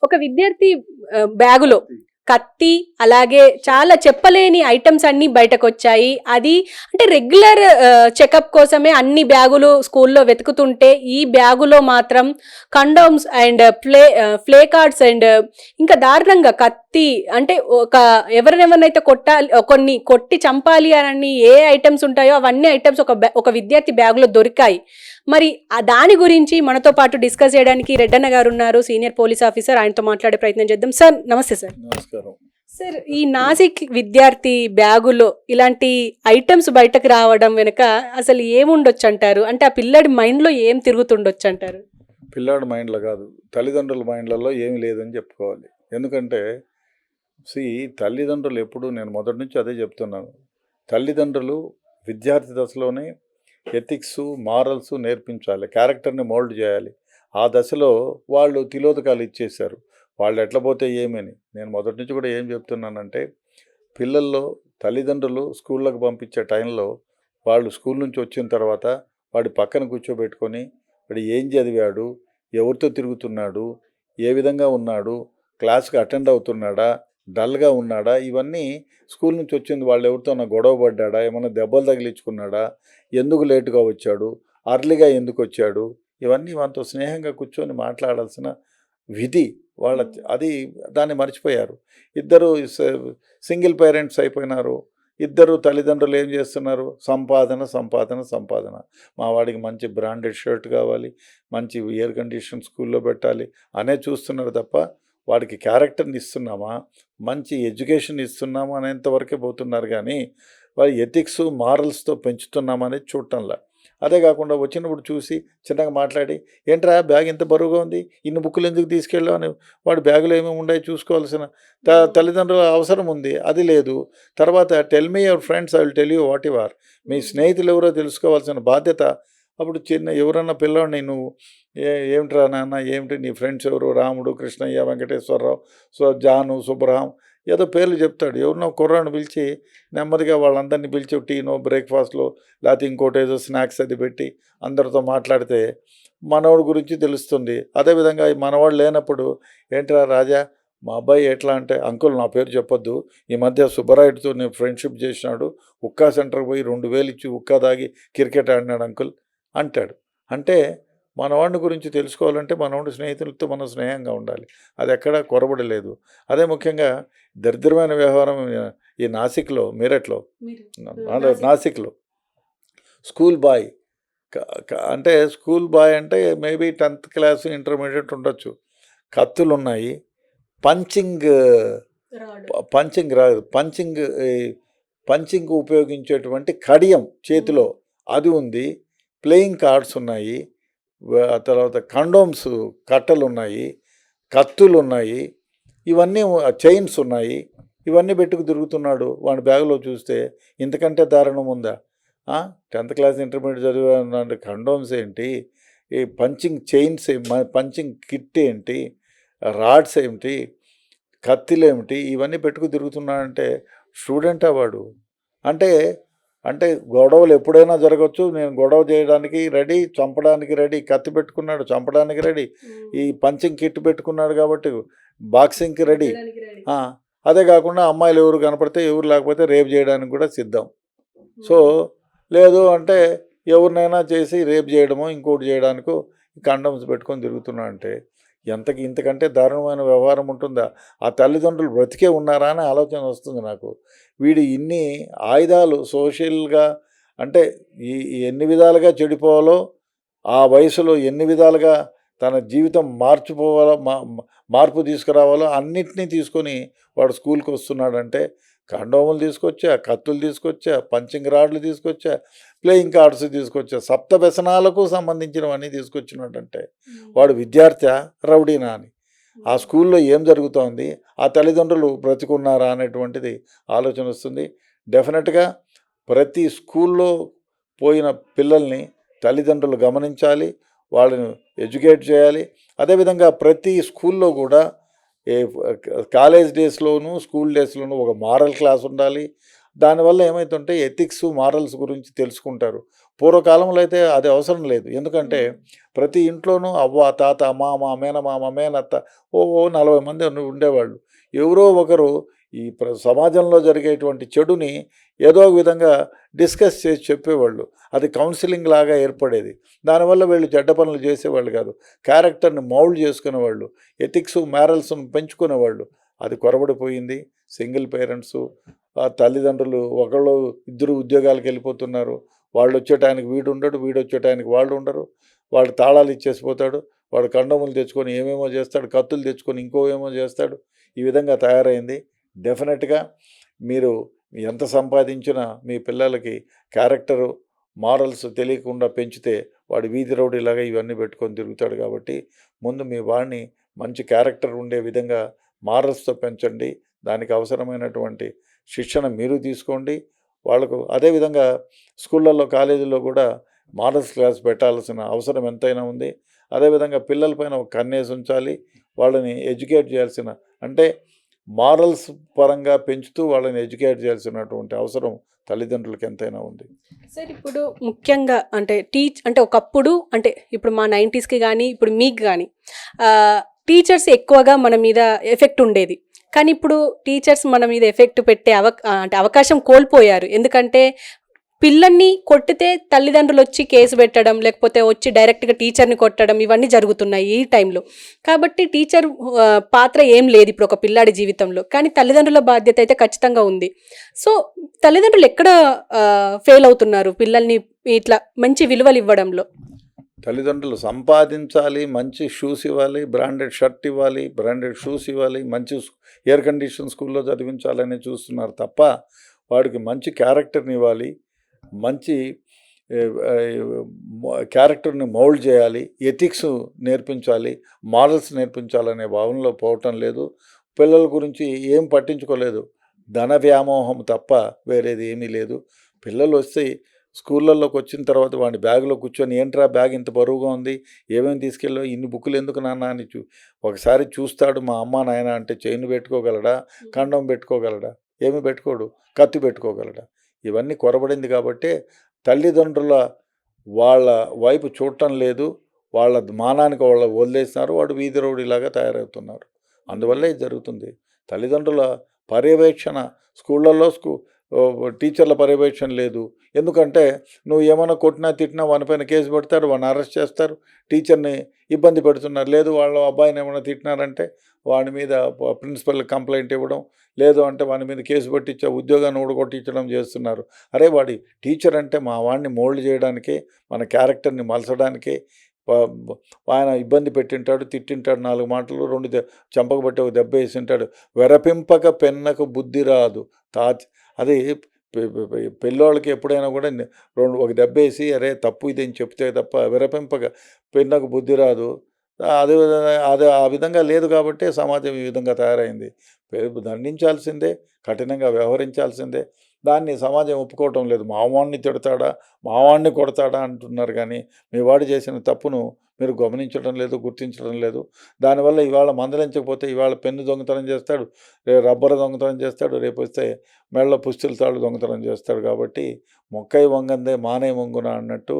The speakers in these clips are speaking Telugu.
ఒక విద్యార్థి బ్యాగులో కత్తి అలాగే చాలా చెప్పలేని ఐటమ్స్ అన్ని బయటకు వచ్చాయి. అది అంటే రెగ్యులర్ చెకప్ కోసమే అన్ని బ్యాగులు స్కూల్లో వెతుకుతుంటే ఈ బ్యాగులో మాత్రం కండోమ్స్ అండ్ ఫ్లే కార్డ్స్ అండ్ ఇంకా దారుణంగా కత్తి అంటే ఒక ఎవరినెవరినైతే కొట్టాలి కొన్ని కొట్టి చంపాలి అని ఏ ఐటమ్స్ ఉంటాయో అవన్నీ ఐటమ్స్ ఒక విద్యార్థి బ్యాగులో దొరికాయి. మరి దాని గురించి మనతో పాటు డిస్కస్ చేయడానికి రెడ్డన్న గారు ఉన్నారు, సీనియర్ పోలీస్ ఆఫీసర్. ఆయనతో మాట్లాడే ప్రయత్నం చేద్దాం. సార్ నమస్తే. సార్ నమస్కారం. సార్, ఈ నాసిక్ విద్యార్థి బ్యాగులో ఇలాంటి ఐటమ్స్ బయటకు రావడం వెనుక అసలు ఏముండొచ్చు అంటారు? అంటే ఆ పిల్లడి మైండ్లో ఏం తిరుగుతుండొచ్చు అంటారు? పిల్లాడి మైండ్లో కాదు, తల్లిదండ్రుల మైండ్లలో ఏమీ లేదని చెప్పుకోవాలి. ఎందుకంటే తల్లిదండ్రులు ఎప్పుడు, నేను మొదటి నుంచి అదే చెప్తున్నాను, తల్లిదండ్రులు విద్యార్థి దశలోనే ఎథిక్స్ మారల్స్ నేర్పించాలి, క్యారెక్టర్ని మోల్డ్ చేయాలి. ఆ దశలో వాళ్ళు తిలోదకాలు ఇచ్చేశారు. వాళ్ళు ఎట్లా పోతే ఏమని నేను మొదటి నుంచి కూడా ఏం చెప్తున్నానంటే, పిల్లల్లో తల్లిదండ్రులు స్కూళ్ళకు పంపించే టైంలో వాళ్ళు స్కూల్ నుంచి వచ్చిన తర్వాత వాడి పక్కన కూర్చోబెట్టుకొని వాడు ఏం చదివాడు, ఎవరితో తిరుగుతున్నాడు, ఏ విధంగా ఉన్నాడు, క్లాస్కి అటెండ్ అవుతున్నాడా, డల్గా ఉన్నాడా, ఇవన్నీ స్కూల్ నుంచి వచ్చింది వాళ్ళు ఎవరితోనా గొడవ పడ్డాడా, ఏమైనా దెబ్బలు తగిలించుకున్నాడా, ఎందుకు లేటుగా వచ్చాడు, అర్లీగా ఎందుకు వచ్చాడు, ఇవన్నీ వాళ్ళతో స్నేహంగా కూర్చొని మాట్లాడాల్సిన విధి వాళ్ళ. అది దాన్ని మర్చిపోయారు. ఇద్దరు సింగిల్ పేరెంట్స్ అయిపోయినారు. ఇద్దరు తల్లిదండ్రులు ఏం చేస్తున్నారు, సంపాదన సంపాదన సంపాదన. మా వాడికి మంచి బ్రాండెడ్ షర్ట్ కావాలి, మంచి ఎయిర్ కండిషన్ స్కూల్లో పెట్టాలి అనే చూస్తున్నారు తప్ప వాడికి క్యారెక్టర్ని ఇస్తున్నామా, మంచి ఎడ్యుకేషన్ ఇస్తున్నామా అనేంతవరకే పోతున్నారు. కానీ వారి ఎథిక్స్ మారల్స్తో పెంచుతున్నామనేది చూడటంలా. అదే కాకుండా వచ్చినప్పుడు చూసి చిన్నగా మాట్లాడి, ఏంట్రా బ్యాగ్ ఇంత బరువుగా ఉంది, ఇన్ని బుక్కులు ఎందుకు తీసుకెళ్ళావు అని, వాడి బ్యాగులో ఏమేమి ఉన్నాయో చూసుకోవాల్సిన తల్లిదండ్రుల అవసరం ఉంది, అది లేదు. తర్వాత tell me your friends, I will tell you what you are. మీ స్నేహితులు ఎవరో తెలుసుకోవాల్సిన బాధ్యత. అప్పుడు ఎవరన్నా పిల్లవాడిని నువ్వు ఏమిట్రా నాన్న, ఏమిటి నీ ఫ్రెండ్స్ ఎవరు, రాముడు, కృష్ణయ్య, వెంకటేశ్వరరావు, జాను, సుబ్బరాం, ఏదో పేర్లు చెప్తాడు. ఎవరినో కుర్రాన్ని పిలిచి నెమ్మదిగా వాళ్ళందరినీ పిలిచి టీనో బ్రేక్ఫాస్ట్లో లేకపోతే ఇంకోటి ఏదో స్నాక్స్ అది పెట్టి అందరితో మాట్లాడితే మనవాడి గురించి తెలుస్తుంది. అదేవిధంగా మనవాడు లేనప్పుడు, ఏంట్రా రాజా మా అబ్బాయి ఎట్లా అంటే, అంకుల్ నా పేరు చెప్పొద్దు, ఈ మధ్య సుబ్బరాయుడితో నేను ఫ్రెండ్షిప్ చేసినాడు, ఉక్కా సెంటర్కి పోయి 2000 ఇచ్చి ఉక్కా దాగి క్రికెట్ ఆడినాడు అంకుల్ అంటాడు. అంటే మనవాడిని గురించి తెలుసుకోవాలంటే మనవాడి స్నేహితులతో మనం స్నేహంగా ఉండాలి. అది ఎక్కడా కొరబడలేదు. అదే ముఖ్యంగా దరిద్రమైన వ్యవహారం ఈ నాసిక్లో, మీరట్లో, నాసిక్లో స్కూల్ బాయ్ అంటే, స్కూల్ బాయ్ అంటే మేబీ 10th క్లాస్ ఇంటర్మీడియట్ ఉండొచ్చు. కత్తులు ఉన్నాయి, పంచింగ్ రాదు, పంచింగ్ ఉపయోగించేటువంటి కడియం చేతిలో అది ఉంది, ప్లేయింగ్ కార్డ్స్ ఉన్నాయి, తర్వాత కండోమ్స్ కట్టలు ఉన్నాయి, కత్తులు ఉన్నాయి, ఇవన్నీ చైన్స్ ఉన్నాయి, ఇవన్నీ పెట్టుకు తిరుగుతున్నాడు. వాడి బ్యాగులో చూస్తే ఇంతకంటే దారుణం ఉందా? 10th క్లాస్ ఇంటర్మీడియట్ చదివే కండోమ్స్ ఏంటి, ఈ పంచింగ్ చైన్స్, పంచింగ్ కిట్ ఏంటి, రాడ్స్ ఏమిటి, కత్తిలు ఏమిటి, ఇవన్నీ పెట్టుకు తిరుగుతున్నాడంటే స్టూడెంటా వాడు? అంటే గొడవలు ఎప్పుడైనా జరగచ్చు, నేను గొడవ చేయడానికి రెడీ, చంపడానికి రెడీ, కత్తి పెట్టుకున్నాడు చంపడానికి రెడీ, ఈ పంచింగ్ కిట్ పెట్టుకున్నాడు కాబట్టి బాక్సింగ్కి రెడీ. అదే కాకుండా అమ్మాయిలు ఎవరు కనపడితే ఎవరు లేకపోతే రేప్ చేయడానికి కూడా సిద్ధం. సో లేదు అంటే ఎవరినైనా చేసి రేప్ చేయడమో ఇంకోటి చేయడానికో కండమ్స్ పెట్టుకొని తిరుగుతున్నాడంటే ఇంతకంటే దారుణమైన వ్యవహారం ఉంటుందా? ఆ తల్లిదండ్రులు బ్రతికే ఉన్నారా అనే ఆలోచన వస్తుంది నాకు. వీడు ఇన్ని ఆయుధాలు సోషల్గా అంటే ఎన్ని విధాలుగా చెడిపోవాలో, ఆ వయసులో ఎన్ని విధాలుగా తన జీవితం మార్పు తీసుకురావాలో అన్నిటినీ తీసుకొని వాడు స్కూల్కి వస్తున్నాడంటే, కండోములు తీసుకొచ్చా, కత్తులు తీసుకొచ్చా, పంచింగ్ రాడ్లు తీసుకొచ్చా, ప్లేయింగ్ కార్డ్స్ తీసుకొచ్చా, సప్త వ్యసనాలకు సంబంధించినవన్నీ తీసుకొచ్చినట్టంటే వాడు విద్యార్థి రౌడీనా అని. ఆ స్కూల్లో ఏం జరుగుతోంది, ఆ తల్లిదండ్రులు బ్రతికున్నారా అనేటువంటిది ఆలోచన వస్తుంది. డెఫినెట్గా ప్రతి స్కూల్లో పోయిన పిల్లల్ని తల్లిదండ్రులు గమనించాలి, వాళ్ళని ఎడ్యుకేట్ చేయాలి. అదేవిధంగా ప్రతి స్కూల్లో కూడా కాలేజ్ డేస్లోనూ స్కూల్ డేస్లోనూ ఒక మారల్ క్లాస్ ఉండాలి. దానివల్ల ఏమవుతుంటే ఎథిక్స్ మారల్స్ గురించి తెలుసుకుంటారు. పూర్వకాలంలో అయితే అది అవసరం లేదు. ఎందుకంటే ప్రతి ఇంట్లోనూ అవ్వ, తాత, మామ, మేనమామ, మేనత్త 40 మంది ఉండేవాళ్ళు. ఎవరో ఒకరు ఈ సమాజంలో జరిగేటువంటి చెడుని ఏదో ఒక విధంగా డిస్కస్ చేసి చెప్పేవాళ్ళు. అది కౌన్సిలింగ్ లాగా ఏర్పడేది. దానివల్ల వీళ్ళు చెడ్డ పనులు చేసేవాళ్ళు కాదు, క్యారెక్టర్ని మౌల్డ్ చేసుకునేవాళ్ళు, ఎథిక్స్ మ్యారల్స్ను పెంచుకునేవాళ్ళు. అది కొరబడిపోయింది. సింగిల్ పేరెంట్సు, తల్లిదండ్రులు ఒకళ్ళు ఇద్దరు ఉద్యోగాలకు వెళ్ళిపోతున్నారు. వాళ్ళు వచ్చే టైంకి వీడు ఉండడు, వీడు వచ్చే టైంకి వాళ్ళు ఉండరు. వాడు తాళాలు ఇచ్చేసిపోతాడు, వాడు కండోములు తెచ్చుకొని ఏమేమో చేస్తాడు, కత్తులు తెచ్చుకొని ఇంకో ఏమో చేస్తాడు. ఈ విధంగా తయారైంది. డెఫినెట్గా మీరు ఎంత సంపాదించినా మీ పిల్లలకి క్యారెక్టరు మారల్స్ తెలియకుండా పెంచితే వాడు వీధి రౌడీలాగా ఇవన్నీ పెట్టుకొని తిరుగుతాడు. కాబట్టి ముందు మీ వాడిని మంచి క్యారెక్టర్ ఉండే విధంగా మారల్స్తో పెంచండి. దానికి అవసరమైనటువంటి శిక్షణ మీరు తీసుకోండి. వాళ్ళకు అదేవిధంగా స్కూళ్ళల్లో కాలేజీల్లో కూడా మారల్స్ క్లాస్ పెట్టాల్సిన అవసరం ఎంతైనా ఉంది. అదేవిధంగా పిల్లలపైన ఒక కన్నేసి ఉంచాలి. వాళ్ళని ఎడ్యుకేట్ చేయాల్సిన, అంటే మారల్స్ పరంగా పెంచుతూ వాళ్ళని ఎడ్యుకేట్ చేయాల్సినటువంటి అవసరం తల్లిదండ్రులకు ఎంతైనా ఉంది. సార్ ఇప్పుడు ముఖ్యంగా అంటే ఒకప్పుడు ఇప్పుడు మా 90స్కి కానీ ఇప్పుడు మీకు కానీ టీచర్స్ ఎక్కువగా మన మీద ఎఫెక్ట్ ఉండేది. కానీ ఇప్పుడు టీచర్స్ మన మీద ఎఫెక్ట్ పెట్టే అవకాశం కోల్పోయారు. ఎందుకంటే పిల్లల్ని కొట్టితే తల్లిదండ్రులు వచ్చి కేసు పెట్టడం, లేకపోతే వచ్చి డైరెక్ట్గా టీచర్ని కొట్టడం, ఇవన్నీ జరుగుతున్నాయి ఈ టైంలో. కాబట్టి టీచర్ పాత్ర ఏం లేదు ఇప్పుడు ఒక పిల్లాడి జీవితంలో. కానీ తల్లిదండ్రుల బాధ్యత అయితే ఖచ్చితంగా ఉంది. సో తల్లిదండ్రులు ఎక్కడ ఫెయిల్ అవుతున్నారు పిల్లల్ని ఇట్లా మంచి విలువలు ఇవ్వడంలో? తల్లిదండ్రులు సంపాదించాలి, మంచి షూస్ ఇవ్వాలి, బ్రాండెడ్ షర్ట్ ఇవ్వాలి, బ్రాండెడ్ షూస్ ఇవ్వాలి, మంచి ఎయిర్ కండిషన్ స్కూల్లో చదివించాలని చూస్తున్నారు తప్ప వాడికి మంచి క్యారెక్టర్ని ఇవ్వాలి, మంచి క్యారెక్టర్ని మౌల్డ్ చేయాలి, ఎథిక్స్ నేర్పించాలి, మారల్స్ నేర్పించాలనే భావనలో పోవటం లేదు. పిల్లల గురించి ఏం పట్టించుకోలేదు. ధన వ్యామోహం తప్ప వేరేది ఏమీ లేదు. పిల్లలు వస్తే స్కూళ్ళల్లోకి వచ్చిన తర్వాత వాడి బ్యాగులో కూర్చొని, ఏంట్రా బ్యాగ్ ఇంత బరువుగా ఉంది, ఏమేమి తీసుకెళ్ళావు, ఇన్ని బుక్కులు ఎందుకు నాన్న అని ఒకసారి చూస్తాడు. మా అమ్మ నాయన అంటే చైన్ పెట్టుకోగలడా, కండం పెట్టుకోగలడా? ఏమి పెట్టుకోడు. కత్తి పెట్టుకోగలడా? ఇవన్నీ కొరబడింది. కాబట్టి తల్లిదండ్రుల వాళ్ళ వైపు చూడటం లేదు. వాళ్ళ మానానికి వాళ్ళ వదిలేస్తున్నారు. వాడు వీధి రౌడీలాగా తయారవుతున్నారు. అందువల్లే ఇది జరుగుతుంది. తల్లిదండ్రుల పర్యవేక్షణ, స్కూళ్ళల్లో టీచర్ల పర్యవేక్షణ లేదు. ఎందుకంటే నువ్వు ఏమైనా కొట్టినా తిట్టినా వానిపైన కేసు పెడతారు, వాడిని అరెస్ట్ చేస్తారు, టీచర్ని ఇబ్బంది పెడుతున్నారు. లేదు వాళ్ళ అబ్బాయిని ఏమైనా తిట్టినారంటే వాడి మీద ప్రిన్సిపల్ కంప్లైంట్ ఇవ్వడం, లేదు అంటే వాని మీద కేసు పెట్టించే ఉద్యోగాన్ని ఊడగొట్టించడం చేస్తున్నారు. అరే వాడి టీచర్ అంటే మా వాడిని మోల్డ్ చేయడానికే, మన క్యారెక్టర్ని మలచడానికే ఆయన ఇబ్బంది పెట్టింటాడు, తిట్టింటాడు, 4 మాటలు, 2 చంపకు బట్టి ఒక దెబ్బ వేసింటాడు. వెరపింపక పెన్నకు బుద్ధి రాదు. అది పిల్లోళ్ళకి ఎప్పుడైనా కూడా ఒక దెబ్బ వేసి అరే తప్పు ఇది అని చెప్తే తప్ప విరపింపక పెన్నకు బుద్ధి రాదు. అది ఆ విధంగా లేదు. కాబట్టి సమాజం ఈ విధంగా తయారైంది. దండించాల్సిందే, కఠినంగా వ్యవహరించాల్సిందే. దాన్ని సమాజం ఒప్పుకోవటం లేదు. మావాడిని తిడతాడా, మావాడిని కొడతాడా అంటున్నారు. కానీ మీ వాడు చేసిన తప్పును మీరు గమనించడం లేదు, గుర్తించడం లేదు. దానివల్ల ఇవాళ మందలించకపోతే ఇవాళ పెన్ను దొంగతనం చేస్తాడు, రేపు రబ్బర్ దొంగతనం చేస్తాడు, రేపు వస్తే మెళ్ళ పుస్తుల తాళ్ళు దొంగతనం చేస్తాడు. కాబట్టి మొక్కై వంగందే మానే వంగున అన్నట్టు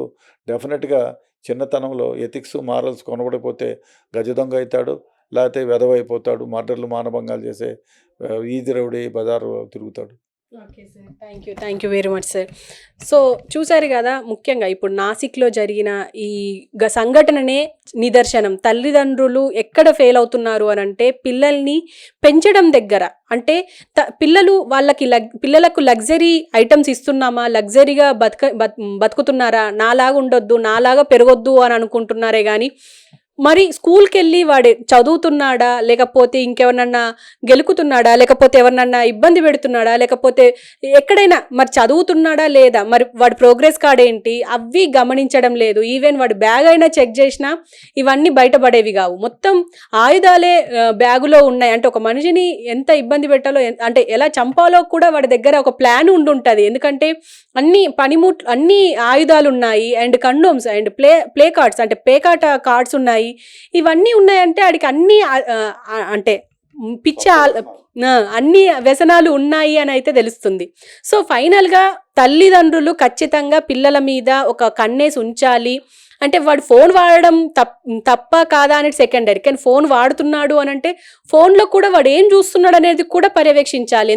డెఫినెట్గా చిన్నతనంలో ఎథిక్స్ మారల్స్ కొనబడిపోతే గజ దొంగ అవుతాడు, లేకపోతే వెధవైపోతాడు, మర్డర్లు మానభంగాలు చేసే ఈది రౌడీ బజారు తిరుగుతాడు. Okay sir, thank you very much sir. So చూసారు కదా, ముఖ్యంగా ఇప్పుడు నాసిక్లో జరిగిన ఈ సంఘటననే నిదర్శనం. తల్లిదండ్రులు ఎక్కడ ఫెయిల్ అవుతున్నారు అని అంటే పిల్లల్ని పెంచడం దగ్గర. అంటే పిల్లలకు లగ్జరీ ఐటమ్స్ ఇస్తున్నామా, లగ్జరీగా బతుకుతున్నారా, నాలాగా ఉండొద్దు, నాలాగా పెరగొద్దు అని అనుకుంటున్నారే కానీ మరి స్కూల్కి వెళ్ళి వాడు చదువుతున్నాడా, లేకపోతే ఇంకెవరన్నా గెలుకుతున్నాడా, లేకపోతే ఎవరినన్నా ఇబ్బంది పెడుతున్నాడా, లేకపోతే ఎక్కడైనా మరి చదువుతున్నాడా లేదా, మరి వాడి ప్రోగ్రెస్ కార్డ్ ఏంటి, అవి గమనించడం లేదు. ఈవెన్ వాడి బ్యాగ్ అయినా చెక్ చేసినా ఇవన్నీ బయటపడేవి కావు. మొత్తం ఆయుధాలే బ్యాగులో ఉన్నాయి. అంటే ఒక మనిషిని ఎంత ఇబ్బంది పెట్టాలో, అంటే ఎలా చంపాలో కూడా వాడి దగ్గర ఒక ప్లాన్ ఉండుంటుంది. ఎందుకంటే అన్ని ఆయుధాలు ఉన్నాయి, and condoms and play cards అంటే పేకాట కార్డ్స్ ఉన్నాయి. ఇవన్నీ ఉన్నాయంటే ఆడికి అన్ని అంటే పిచ్చి అన్ని వ్యసనాలు ఉన్నాయి అని అయితే తెలుస్తుంది. సో ఫైనల్గా తల్లిదండ్రులు ఖచ్చితంగా పిల్లల మీద ఒక కన్నేసి ఉంచాలి. అంటే వాడు ఫోన్ వాడడం తప్ప కాదా అనేది సెకండరీ, కానీ ఫోన్ వాడుతున్నాడు అని అంటే ఫోన్లో కూడా వాడు ఏం చూస్తున్నాడు అనేది కూడా పర్యవేక్షించాలి.